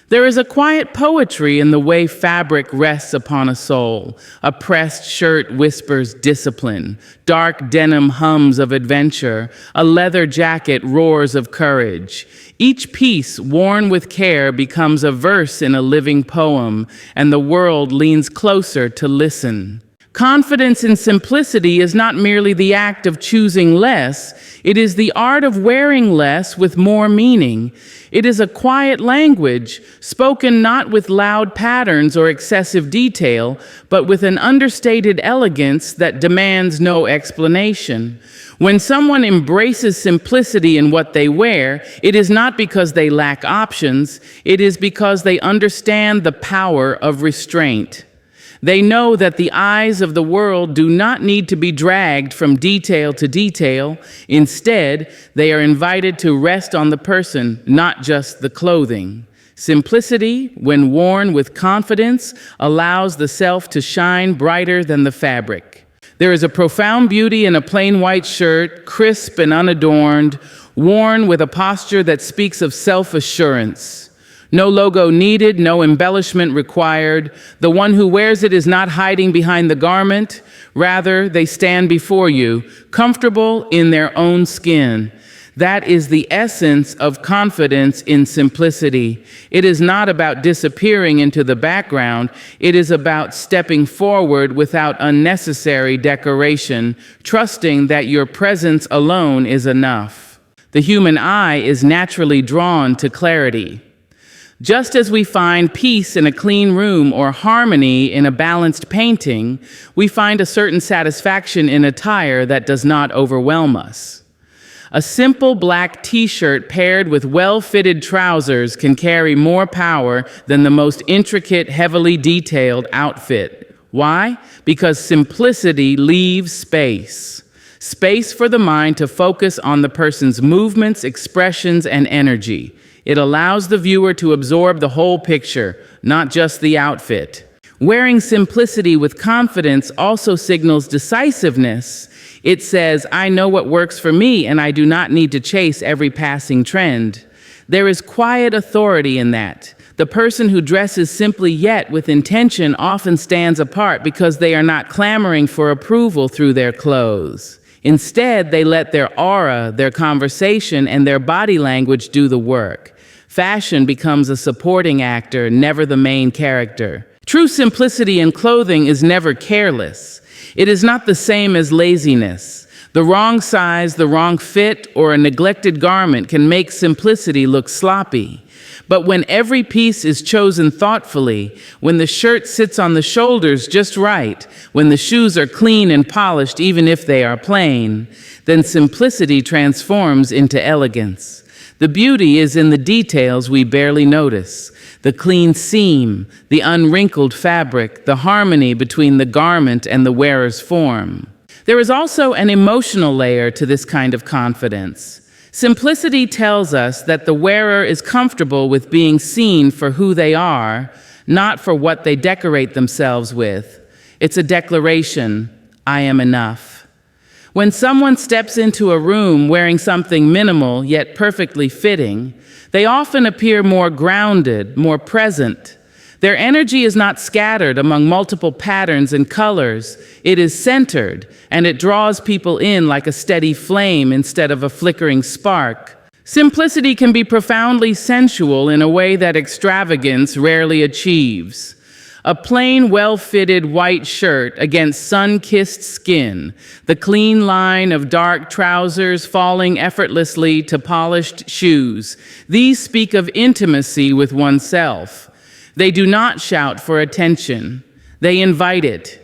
There is a quiet poetry in the way fabric rests upon a soul. A pressed shirt whispers discipline. Dark denim hums of adventure. A leather jacket roars of courage. Each piece, worn with care, becomes a verse in a living poem, and the world leans closer to listen. Confidence in simplicity is not merely the act of choosing less, it is the art of wearing less with more meaning. It is a quiet language, spoken not with loud patterns or excessive detail, but with an understated elegance that demands no explanation. When someone embraces simplicity in what they wear, it is not because they lack options, it is because they understand the power of restraint. They know that the eyes of the world do not need to be dragged from detail to detail. Instead, they are invited to rest on the person, not just the clothing. Simplicity, when worn with confidence, allows the self to shine brighter than the fabric. There is a profound beauty in a plain white shirt, crisp and unadorned, worn with a posture that speaks of self-assurance. No logo needed, no embellishment required. The one who wears it is not hiding behind the garment. Rather, they stand before you, comfortable in their own skin. That is the essence of confidence in simplicity. It is not about disappearing into the background. It is about stepping forward without unnecessary decoration, trusting that your presence alone is enough. The human eye is naturally drawn to clarity. Just as we find peace in a clean room or harmony in a balanced painting, we find a certain satisfaction in attire that does not overwhelm us. A simple black t-shirt paired with well-fitted trousers can carry more power than the most intricate, heavily detailed outfit. Why? Because simplicity leaves space. Space for the mind to focus on the person's movements, expressions, and energy. It allows the viewer to absorb the whole picture, not just the outfit. Wearing simplicity with confidence also signals decisiveness. It says, I know what works for me, and I do not need to chase every passing trend. There is quiet authority in that. The person who dresses simply yet with intention often stands apart because they are not clamoring for approval through their clothes. Instead, they let their aura, their conversation, and their body language do the work. Fashion becomes a supporting actor, never the main character. True simplicity in clothing is never careless. It is not the same as laziness. The wrong size, the wrong fit, or a neglected garment can make simplicity look sloppy. But when every piece is chosen thoughtfully, when the shirt sits on the shoulders just right, when the shoes are clean and polished even if they are plain, then simplicity transforms into elegance. The beauty is in the details we barely notice. The clean seam, the unwrinkled fabric, the harmony between the garment and the wearer's form. There is also an emotional layer to this kind of confidence. Simplicity tells us that the wearer is comfortable with being seen for who they are, not for what they decorate themselves with. It's a declaration, I am enough. When someone steps into a room wearing something minimal yet perfectly fitting, they often appear more grounded, more present. Their energy is not scattered among multiple patterns and colors. It is centered, and it draws people in like a steady flame instead of a flickering spark. Simplicity can be profoundly sensual in a way that extravagance rarely achieves. A plain, well-fitted white shirt against sun-kissed skin, the clean line of dark trousers falling effortlessly to polished shoes. These speak of intimacy with oneself. They do not shout for attention. They invite it.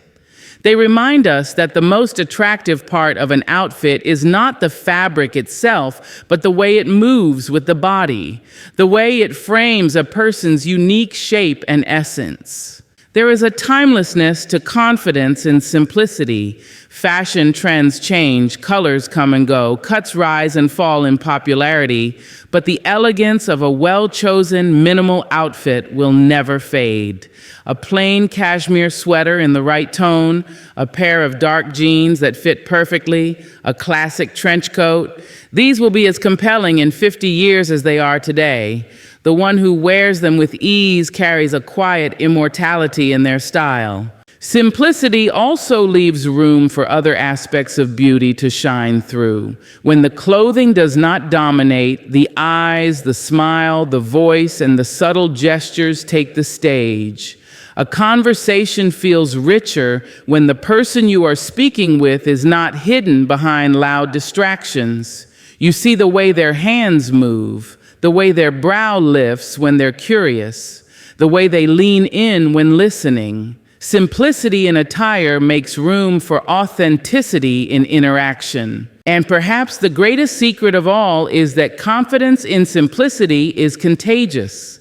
They remind us that the most attractive part of an outfit is not the fabric itself, but the way it moves with the body, the way it frames a person's unique shape and essence. There is a timelessness to confidence and simplicity. Fashion trends change, colors come and go, cuts rise and fall in popularity, but the elegance of a well-chosen minimal outfit will never fade. A plain cashmere sweater in the right tone, a pair of dark jeans that fit perfectly, a classic trench coat. These will be as compelling in 50 years as they are today. The one who wears them with ease carries a quiet immortality in their style. Simplicity also leaves room for other aspects of beauty to shine through. When the clothing does not dominate, the eyes, the smile, the voice, and the subtle gestures take the stage. A conversation feels richer when the person you are speaking with is not hidden behind loud distractions. You see the way their hands move, the way their brow lifts when they're curious, the way they lean in when listening. Simplicity in attire makes room for authenticity in interaction. And perhaps the greatest secret of all is that confidence in simplicity is contagious.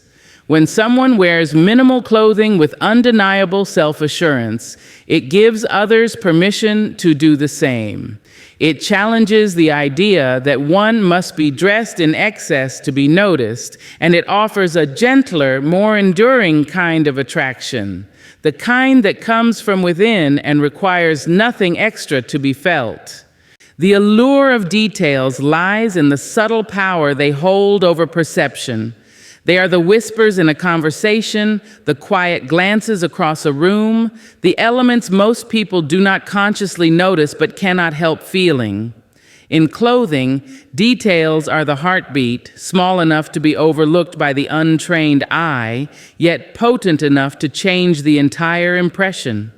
When someone wears minimal clothing with undeniable self-assurance, it gives others permission to do the same. It challenges the idea that one must be dressed in excess to be noticed, and it offers a gentler, more enduring kind of attraction. The kind that comes from within and requires nothing extra to be felt. The allure of details lies in the subtle power they hold over perception. They are the whispers in a conversation, the quiet glances across a room, the elements most people do not consciously notice but cannot help feeling. In clothing, details are the heartbeat, small enough to be overlooked by the untrained eye, yet potent enough to change the entire impression.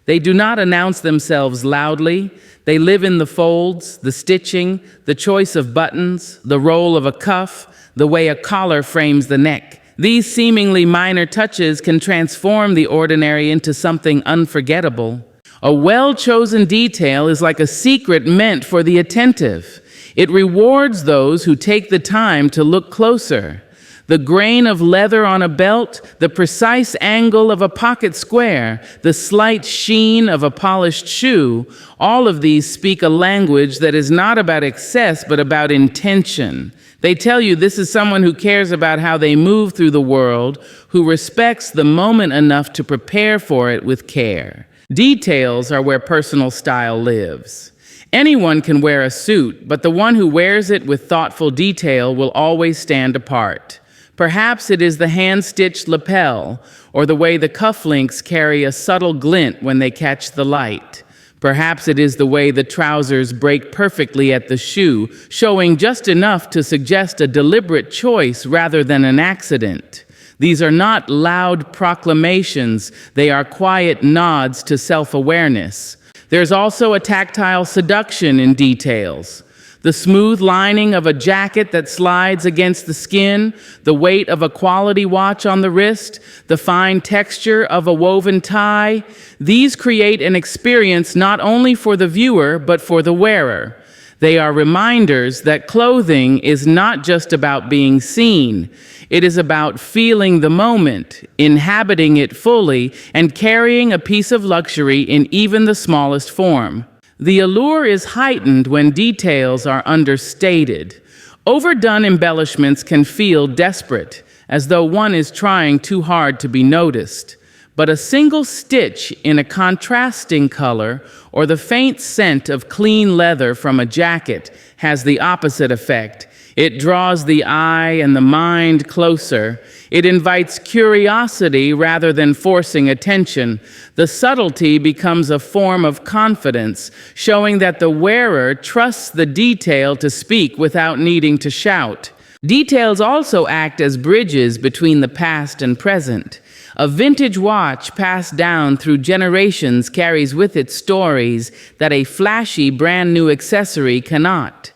They do not announce themselves loudly. They live in the folds, the stitching, the choice of buttons, the roll of a cuff, the way a collar frames the neck. These seemingly minor touches can transform the ordinary into something unforgettable. A well-chosen detail is like a secret meant for the attentive. It rewards those who take the time to look closer. The grain of leather on a belt, the precise angle of a pocket square, the slight sheen of a polished shoe, all of these speak a language that is not about excess but about intention. They tell you this is someone who cares about how they move through the world, who respects the moment enough to prepare for it with care. Details are where personal style lives. Anyone can wear a suit, but the one who wears it with thoughtful detail will always stand apart. Perhaps it is the hand-stitched lapel, or the way the cufflinks carry a subtle glint when they catch the light. Perhaps it is the way the trousers break perfectly at the shoe, showing just enough to suggest a deliberate choice rather than an accident. These are not loud proclamations, they are quiet nods to self-awareness. There's also a tactile seduction in details. The smooth lining of a jacket that slides against the skin, the weight of a quality watch on the wrist, the fine texture of a woven tie, these create an experience not only for the viewer, but for the wearer. They are reminders that clothing is not just about being seen. It is about feeling the moment, inhabiting it fully, and carrying a piece of luxury in even the smallest form. The allure is heightened when details are understated. Overdone embellishments can feel desperate, as though one is trying too hard to be noticed. But a single stitch in a contrasting color or the faint scent of clean leather from a jacket has the opposite effect. It draws the eye and the mind closer. It invites curiosity rather than forcing attention. The subtlety becomes a form of confidence, showing that the wearer trusts the detail to speak without needing to shout. Details also act as bridges between the past and present. A vintage watch passed down through generations carries with it stories that a flashy brand new accessory cannot.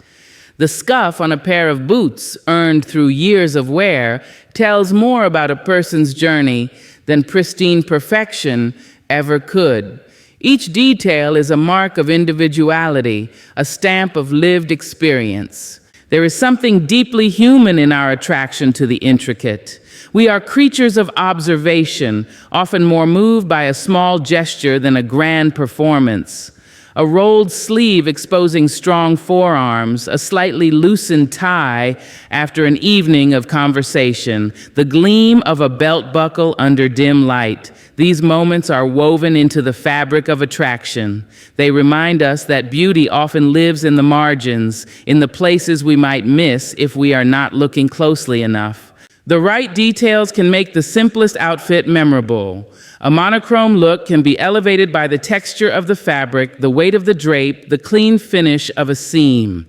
The scuff on a pair of boots earned through years of wear tells more about a person's journey than pristine perfection ever could. Each detail is a mark of individuality, a stamp of lived experience. There is something deeply human in our attraction to the intricate. We are creatures of observation, often more moved by a small gesture than a grand performance. A rolled sleeve exposing strong forearms, a slightly loosened tie after an evening of conversation, the gleam of a belt buckle under dim light. These moments are woven into the fabric of attraction. They remind us that beauty often lives in the margins, in the places we might miss if we are not looking closely enough. The right details can make the simplest outfit memorable. A monochrome look can be elevated by the texture of the fabric, the weight of the drape, the clean finish of a seam.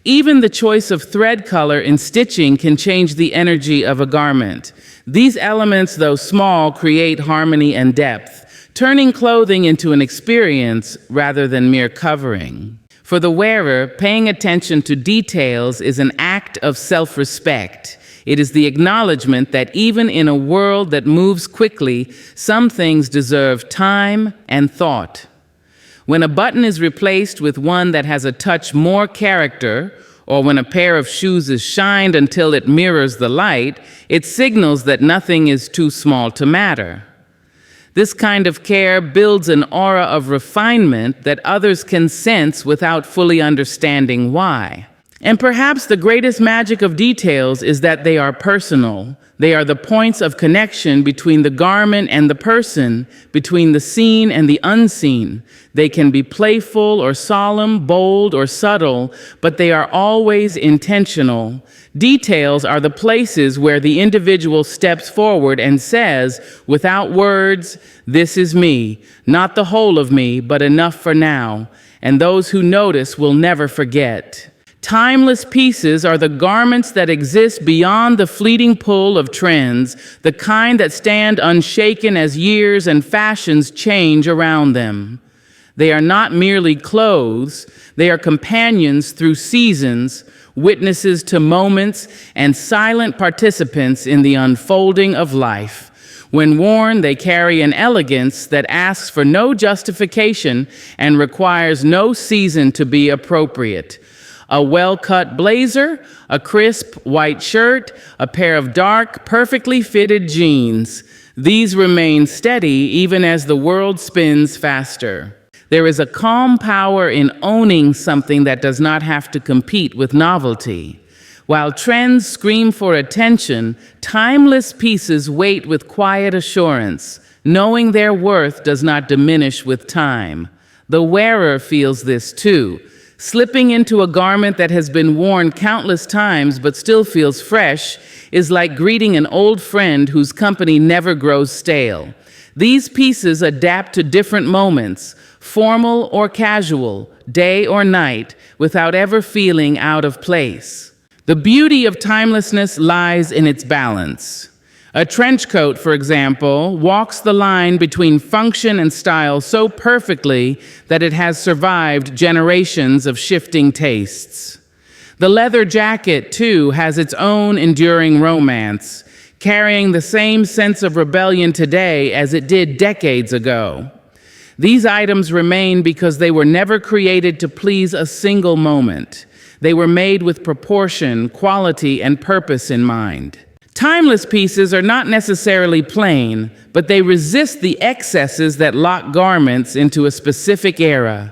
Even the choice of thread color in stitching can change the energy of a garment. These elements, though small, create harmony and depth, turning clothing into an experience rather than mere covering. For the wearer, paying attention to details is an act of self-respect. It is the acknowledgement that even in a world that moves quickly, some things deserve time and thought. When a button is replaced with one that has a touch more character, or when a pair of shoes is shined until it mirrors the light, it signals that nothing is too small to matter. This kind of care builds an aura of refinement that others can sense without fully understanding why. And perhaps the greatest magic of details is that they are personal. They are the points of connection between the garment and the person, between the seen and the unseen. They can be playful or solemn, bold or subtle, but they are always intentional. Details are the places where the individual steps forward and says, without words, "This is me, not the whole of me, but enough for now." And those who notice will never forget. Timeless pieces are the garments that exist beyond the fleeting pull of trends, the kind that stand unshaken as years and fashions change around them. They are not merely clothes, they are companions through seasons, witnesses to moments, and silent participants in the unfolding of life. When worn, they carry an elegance that asks for no justification and requires no season to be appropriate. A well-cut blazer, a crisp white shirt, a pair of dark, perfectly fitted jeans. These remain steady even as the world spins faster. There is a calm power in owning something that does not have to compete with novelty. While trends scream for attention, timeless pieces wait with quiet assurance, knowing their worth does not diminish with time. The wearer feels this too. Slipping into a garment that has been worn countless times but still feels fresh is like greeting an old friend whose company never grows stale. These pieces adapt to different moments, formal or casual, day or night, without ever feeling out of place. The beauty of timelessness lies in its balance. A trench coat, for example, walks the line between function and style so perfectly that it has survived generations of shifting tastes. The leather jacket, too, has its own enduring romance, carrying the same sense of rebellion today as it did decades ago. These items remain because they were never created to please a single moment. They were made with proportion, quality, and purpose in mind. Timeless pieces are not necessarily plain, but they resist the excesses that lock garments into a specific era.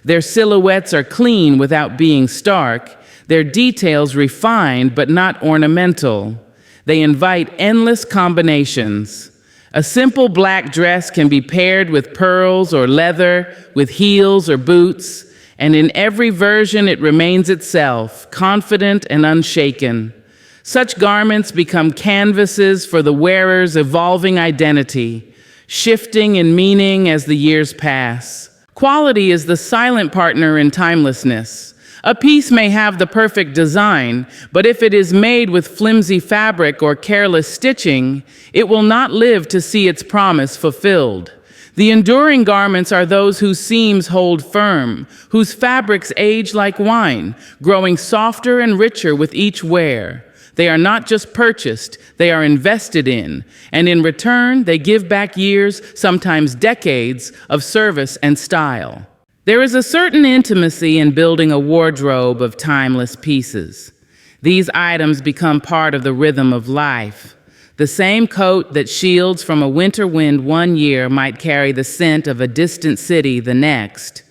Their silhouettes are clean without being stark, their details refined but not ornamental. They invite endless combinations. A simple black dress can be paired with pearls or leather, with heels or boots, and in every version it remains itself, confident and unshaken. Such garments become canvases for the wearer's evolving identity, shifting in meaning as the years pass. Quality is the silent partner in timelessness. A piece may have the perfect design, but if it is made with flimsy fabric or careless stitching, it will not live to see its promise fulfilled. The enduring garments are those whose seams hold firm, whose fabrics age like wine, growing softer and richer with each wear. They are not just purchased, they are invested in, and in return, they give back years, sometimes decades, of service and style. There is a certain intimacy in building a wardrobe of timeless pieces. These items become part of the rhythm of life. The same coat that shields from a winter wind one year might carry the scent of a distant city the next.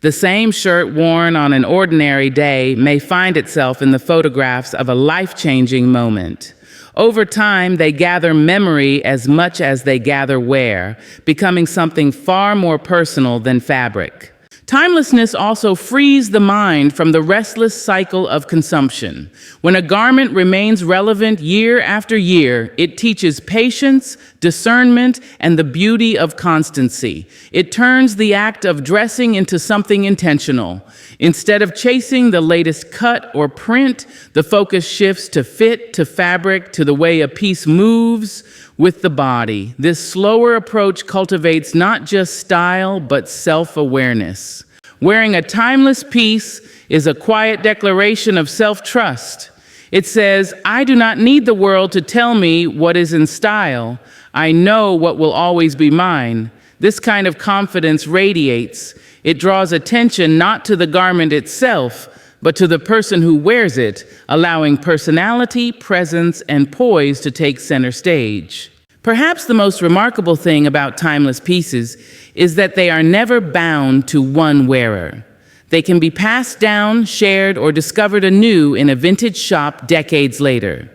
The same shirt worn on an ordinary day may find itself in the photographs of a life-changing moment. Over time, they gather memory as much as they gather wear, becoming something far more personal than fabric. Timelessness also frees the mind from the restless cycle of consumption. When a garment remains relevant year after year, it teaches patience, discernment, and the beauty of constancy. It turns the act of dressing into something intentional. Instead of chasing the latest cut or print, the focus shifts to fit, to fabric, to the way a piece moves with the body. This slower approach cultivates not just style, but self-awareness. Wearing a timeless piece is a quiet declaration of self-trust. It says, I do not need the world to tell me what is in style. I know what will always be mine. This kind of confidence radiates. It draws attention not to the garment itself, but to the person who wears it, allowing personality, presence, and poise to take center stage. Perhaps the most remarkable thing about timeless pieces is that they are never bound to one wearer. They can be passed down, shared, or discovered anew in a vintage shop decades later.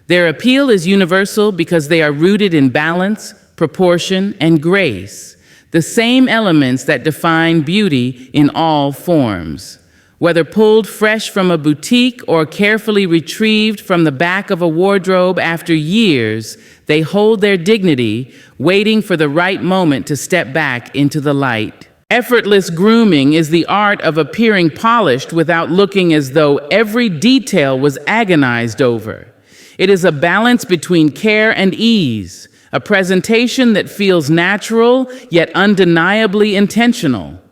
Their appeal is universal because they are rooted in balance, proportion, and grace, the same elements that define beauty in all forms. Whether pulled fresh from a boutique or carefully retrieved from the back of a wardrobe after years, they hold their dignity, waiting for the right moment to step back into the light. Effortless grooming is the art of appearing polished without looking as though every detail was agonized over. It is a balance between care and ease, a presentation that feels natural yet undeniably intentional.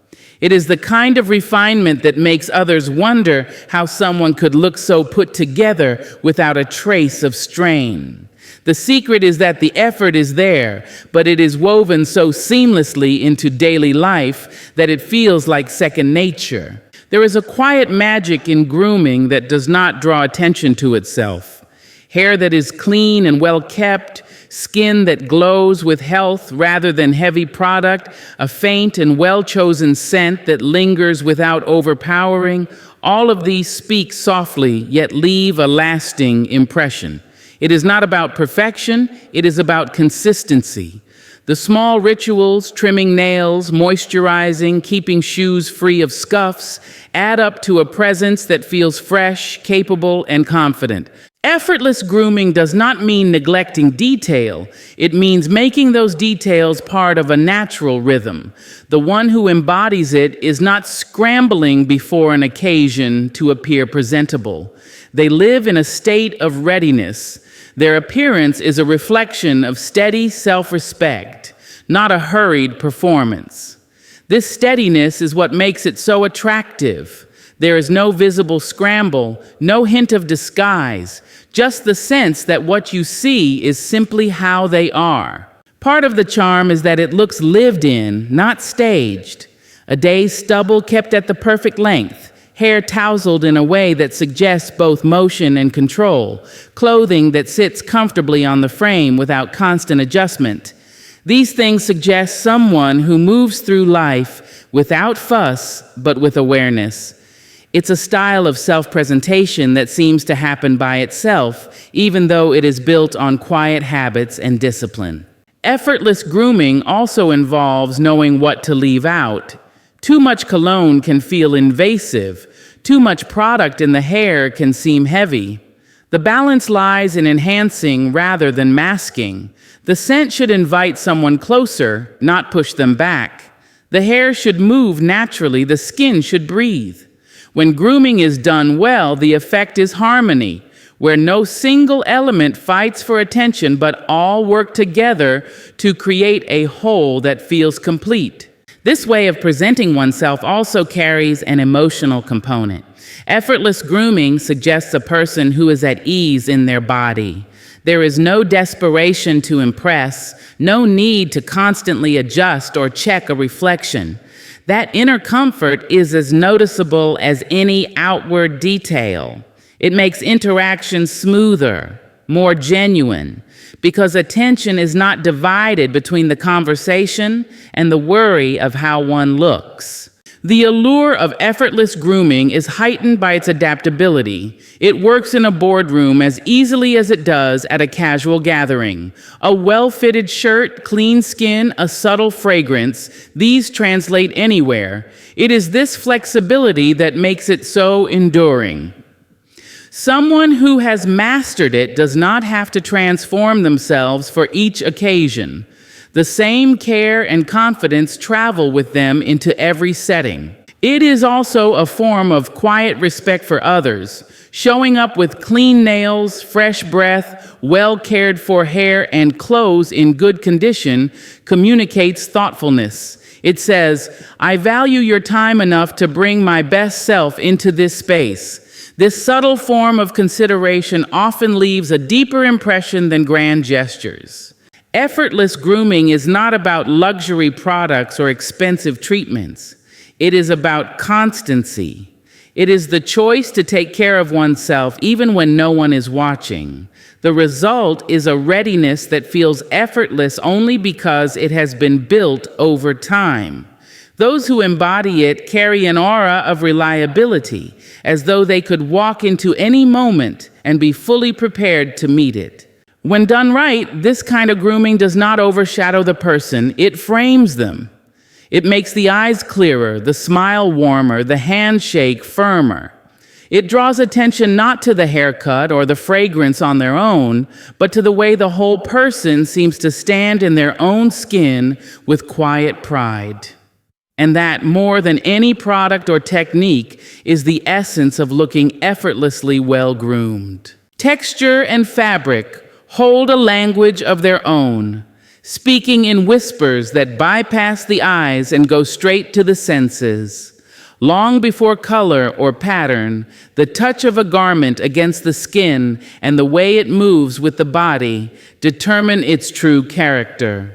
It is the kind of refinement that makes others wonder how someone could look so put together without a trace of strain. The secret is that the effort is there, but it is woven so seamlessly into daily life that it feels like second nature. There is a quiet magic in grooming that does not draw attention to itself. Hair that is clean and well kept, skin that glows with health rather than heavy product, a faint and well-chosen scent that lingers without overpowering, all of these speak softly yet leave a lasting impression. It is not about perfection, it is about consistency. The small rituals, trimming nails, moisturizing, keeping shoes free of scuffs, add up to a presence that feels fresh, capable, and confident. Effortless grooming does not mean neglecting detail. It means making those details part of a natural rhythm. The one who embodies it is not scrambling before an occasion to appear presentable. They live in a state of readiness. Their appearance is a reflection of steady self-respect, not a hurried performance. This steadiness is what makes it so attractive. There is no visible scramble, no hint of disguise, just the sense that what you see is simply how they are. Part of the charm is that it looks lived in, not staged. A day's stubble kept at the perfect length, hair tousled in a way that suggests both motion and control, clothing that sits comfortably on the frame without constant adjustment. These things suggest someone who moves through life without fuss, but with awareness. It's a style of self-presentation that seems to happen by itself, even though it is built on quiet habits and discipline. Effortless grooming also involves knowing what to leave out. Too much cologne can feel invasive. Too much product in the hair can seem heavy. The balance lies in enhancing rather than masking. The scent should invite someone closer, not push them back. The hair should move naturally, the skin should breathe. When grooming is done well, the effect is harmony, where no single element fights for attention, but all work together to create a whole that feels complete. This way of presenting oneself also carries an emotional component. Effortless grooming suggests a person who is at ease in their body. There is no desperation to impress, no need to constantly adjust or check a reflection. That inner comfort is as noticeable as any outward detail. It makes interaction smoother, more genuine, because attention is not divided between the conversation and the worry of how one looks. The allure of effortless grooming is heightened by its adaptability. It works in a boardroom as easily as it does at a casual gathering. A well-fitted shirt, clean skin, a subtle fragrance, these translate anywhere. It is this flexibility that makes it so enduring. Someone who has mastered it does not have to transform themselves for each occasion. The same care and confidence travel with them into every setting. It is also a form of quiet respect for others. Showing up with clean nails, fresh breath, well-cared-for hair, and clothes in good condition communicates thoughtfulness. It says, "I value your time enough to bring my best self into this space." This subtle form of consideration often leaves a deeper impression than grand gestures. Effortless grooming is not about luxury products or expensive treatments. It is about constancy. It is the choice to take care of oneself even when no one is watching. The result is a readiness that feels effortless only because it has been built over time. Those who embody it carry an aura of reliability, as though they could walk into any moment and be fully prepared to meet it. When done right, this kind of grooming does not overshadow the person, it frames them. It makes the eyes clearer, the smile warmer, the handshake firmer. It draws attention not to the haircut or the fragrance on their own, but to the way the whole person seems to stand in their own skin with quiet pride. And that, more than any product or technique, is the essence of looking effortlessly well-groomed. Texture and fabric hold a language of their own, speaking in whispers that bypass the eyes and go straight to the senses. Long before color or pattern, the touch of a garment against the skin and the way it moves with the body determine its true character.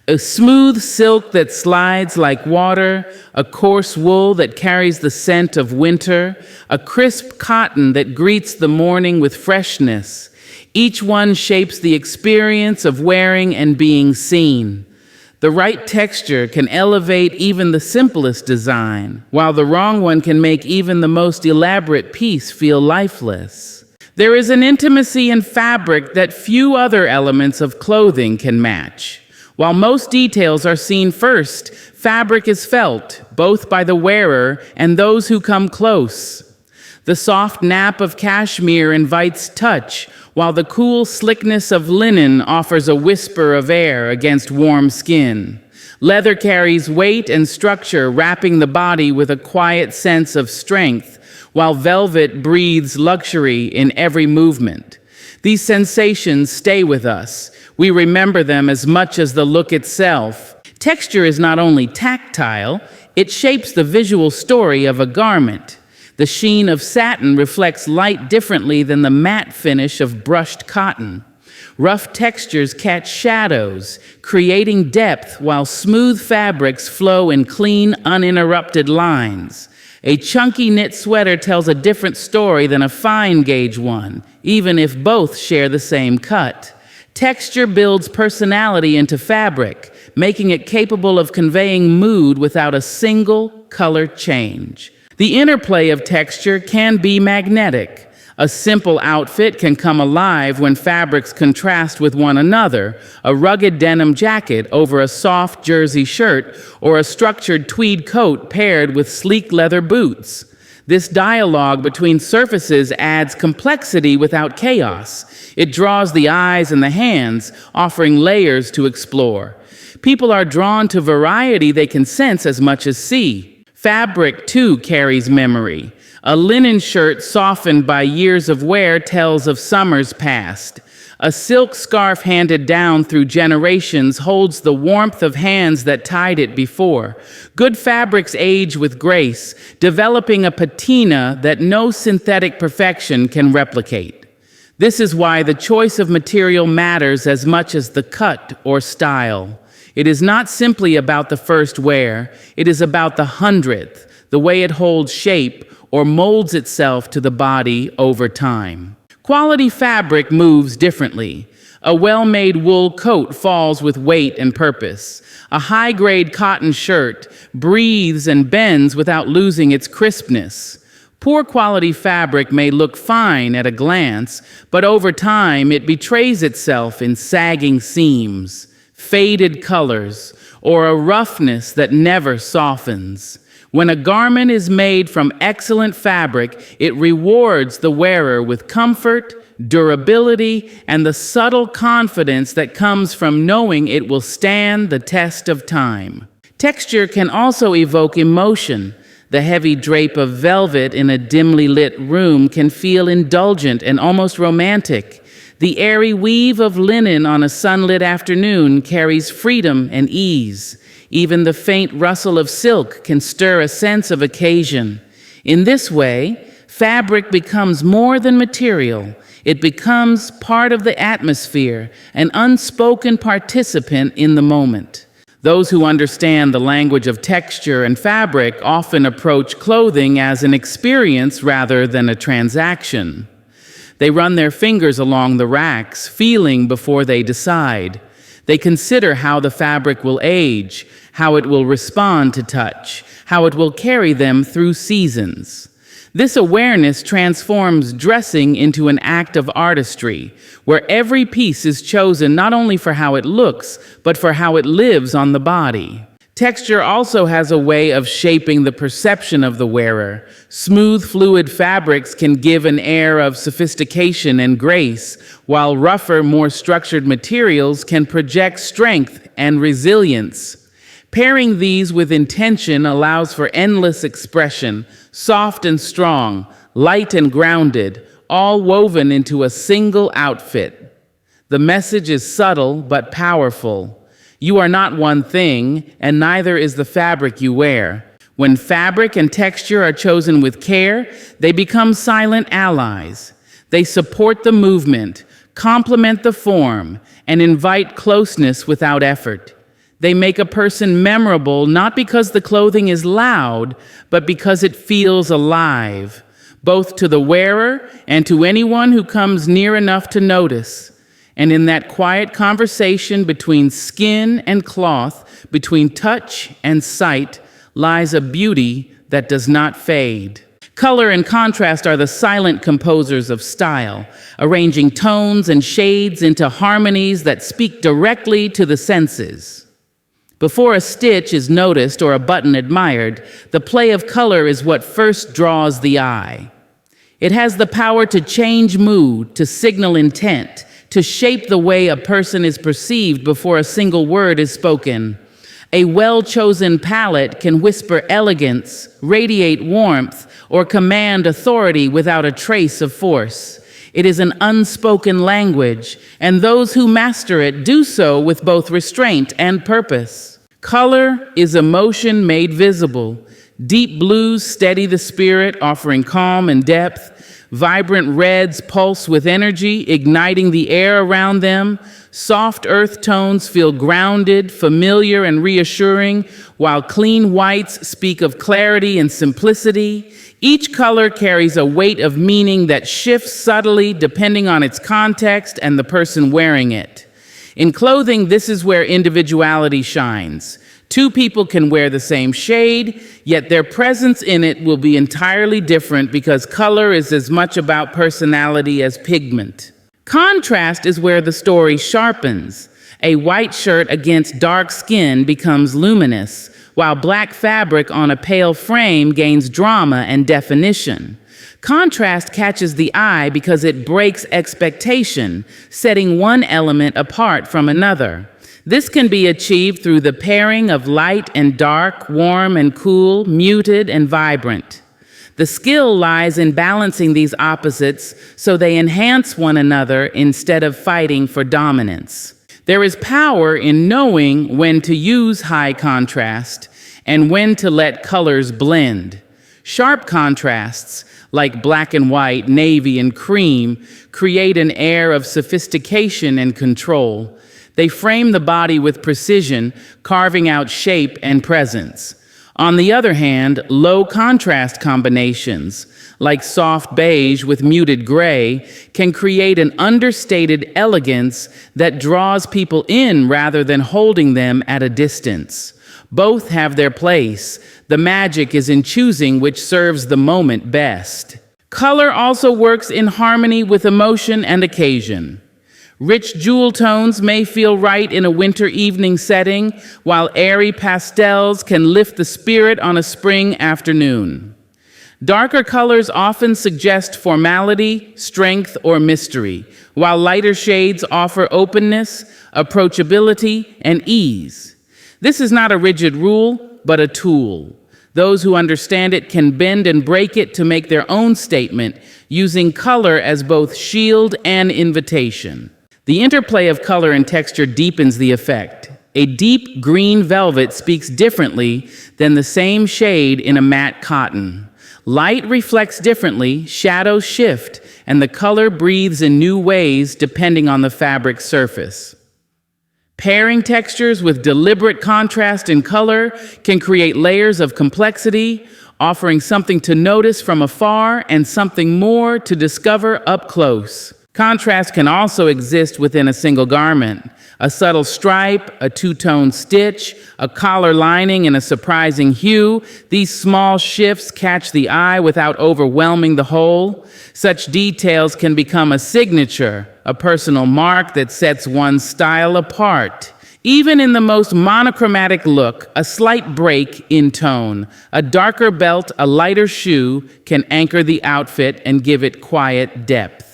A smooth silk that slides like water, a coarse wool that carries the scent of winter, a crisp cotton that greets the morning with freshness. Each one shapes the experience of wearing and being seen. The right texture can elevate even the simplest design, while the wrong one can make even the most elaborate piece feel lifeless. There is an intimacy in fabric that few other elements of clothing can match. While most details are seen first, fabric is felt, both by the wearer and those who come close. The soft nap of cashmere invites touch, while the cool slickness of linen offers a whisper of air against warm skin. Leather carries weight and structure, wrapping the body with a quiet sense of strength, while velvet breathes luxury in every movement. These sensations stay with us. We remember them as much as the look itself. Texture is not only tactile, it shapes the visual story of a garment. The sheen of satin reflects light differently than the matte finish of brushed cotton. Rough textures catch shadows, creating depth while smooth fabrics flow in clean, uninterrupted lines. A chunky knit sweater tells a different story than a fine gauge one, even if both share the same cut. Texture builds personality into fabric, making it capable of conveying mood without a single color change. The interplay of texture can be magnetic. A simple outfit can come alive when fabrics contrast with one another, a rugged denim jacket over a soft jersey shirt, or a structured tweed coat paired with sleek leather boots. This dialogue between surfaces adds complexity without chaos. It draws the eyes and the hands, offering layers to explore. People are drawn to variety they can sense as much as see. Fabric, too, carries memory. A linen shirt softened by years of wear tells of summers past. A silk scarf handed down through generations holds the warmth of hands that tied it before. Good fabrics age with grace, developing a patina that no synthetic perfection can replicate. This is why the choice of material matters as much as the cut or style. It is not simply about the first wear, it is about the 100th, the way it holds shape or molds itself to the body over time. Quality fabric moves differently. A well-made wool coat falls with weight and purpose. A high-grade cotton shirt breathes and bends without losing its crispness. Poor quality fabric may look fine at a glance, but over time it betrays itself in sagging seams, faded colors, or a roughness that never softens. When a garment is made from excellent fabric, it rewards the wearer with comfort, durability, and the subtle confidence that comes from knowing it will stand the test of time. Texture can also evoke emotion. The heavy drape of velvet in a dimly lit room can feel indulgent and almost romantic. The airy weave of linen on a sunlit afternoon carries freedom and ease. Even the faint rustle of silk can stir a sense of occasion. In this way, fabric becomes more than material. It becomes part of the atmosphere, an unspoken participant in the moment. Those who understand the language of texture and fabric often approach clothing as an experience rather than a transaction. They run their fingers along the racks, feeling before they decide. They consider how the fabric will age, how it will respond to touch, how it will carry them through seasons. This awareness transforms dressing into an act of artistry, where every piece is chosen not only for how it looks, but for how it lives on the body. Texture also has a way of shaping the perception of the wearer. Smooth, fluid fabrics can give an air of sophistication and grace, while rougher, more structured materials can project strength and resilience. Pairing these with intention allows for endless expression, soft and strong, light and grounded, all woven into a single outfit. The message is subtle but powerful. You are not one thing, and neither is the fabric you wear. When fabric and texture are chosen with care, they become silent allies. They support the movement, complement the form, and invite closeness without effort. They make a person memorable not because the clothing is loud, but because it feels alive, both to the wearer and to anyone who comes near enough to notice. And in that quiet conversation between skin and cloth, between touch and sight, lies a beauty that does not fade. Color and contrast are the silent composers of style, arranging tones and shades into harmonies that speak directly to the senses. Before a stitch is noticed or a button admired, the play of color is what first draws the eye. It has the power to change mood, to signal intent, to shape the way a person is perceived before a single word is spoken. A well-chosen palette can whisper elegance, radiate warmth, or command authority without a trace of force. It is an unspoken language, and those who master it do so with both restraint and purpose. Color is emotion made visible. Deep blues steady the spirit, offering calm and depth. Vibrant reds pulse with energy, igniting the air around them. Soft earth tones feel grounded, familiar, and reassuring, while clean whites speak of clarity and simplicity. Each color carries a weight of meaning that shifts subtly depending on its context and the person wearing it. In clothing, this is where individuality shines. Two people can wear the same shade, yet their presence in it will be entirely different because color is as much about personality as pigment. Contrast is where the story sharpens. A white shirt against dark skin becomes luminous, while black fabric on a pale frame gains drama and definition. Contrast catches the eye because it breaks expectation, setting one element apart from another. This can be achieved through the pairing of light and dark, warm and cool, muted and vibrant. The skill lies in balancing these opposites so they enhance one another instead of fighting for dominance. There is power in knowing when to use high contrast and when to let colors blend. Sharp contrasts, like black and white, navy and cream, create an air of sophistication and control. They frame the body with precision, carving out shape and presence. On the other hand, low contrast combinations, like soft beige with muted gray, can create an understated elegance that draws people in rather than holding them at a distance. Both have their place. The magic is in choosing which serves the moment best. Color also works in harmony with emotion and occasion. Rich jewel tones may feel right in a winter evening setting, while airy pastels can lift the spirit on a spring afternoon. Darker colors often suggest formality, strength, or mystery, while lighter shades offer openness, approachability, and ease. This is not a rigid rule, but a tool. Those who understand it can bend and break it to make their own statement, using color as both shield and invitation. The interplay of color and texture deepens the effect. A deep green velvet speaks differently than the same shade in a matte cotton. Light reflects differently, shadows shift, and the color breathes in new ways depending on the fabric surface. Pairing textures with deliberate contrast in color can create layers of complexity, offering something to notice from afar and something more to discover up close. Contrast can also exist within a single garment. A subtle stripe, a two-tone stitch, a collar lining, and a surprising hue. These small shifts catch the eye without overwhelming the whole. Such details can become a signature, a personal mark that sets one's style apart. Even in the most monochromatic look, a slight break in tone, a darker belt, a lighter shoe can anchor the outfit and give it quiet depth.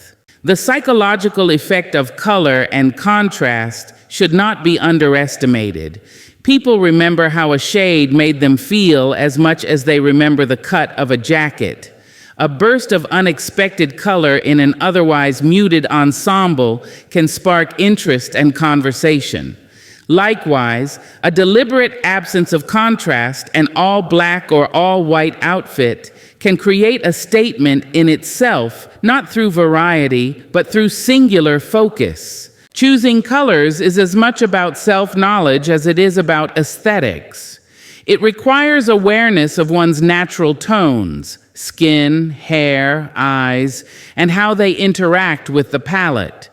The psychological effect of color and contrast should not be underestimated. People remember how a shade made them feel as much as they remember the cut of a jacket. A burst of unexpected color in an otherwise muted ensemble can spark interest and conversation. Likewise, a deliberate absence of contrast, an all-black or all-white outfit, can create a statement in itself, not through variety, but through singular focus. Choosing colors is as much about self-knowledge as it is about aesthetics. It requires awareness of one's natural tones, skin, hair, eyes, and how they interact with the palette.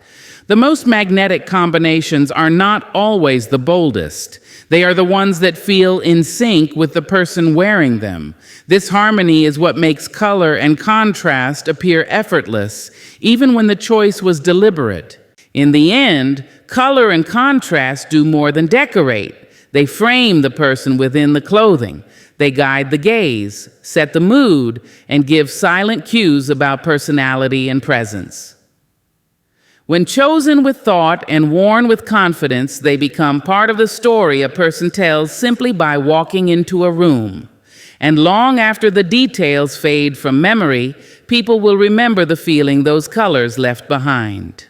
The most magnetic combinations are not always the boldest. They are the ones that feel in sync with the person wearing them. This harmony is what makes color and contrast appear effortless, even when the choice was deliberate. In the end, color and contrast do more than decorate. They frame the person within the clothing. They guide the gaze, set the mood, and give silent cues about personality and presence. When chosen with thought and worn with confidence, they become part of the story a person tells simply by walking into a room. And long after the details fade from memory, people will remember the feeling those colors left behind.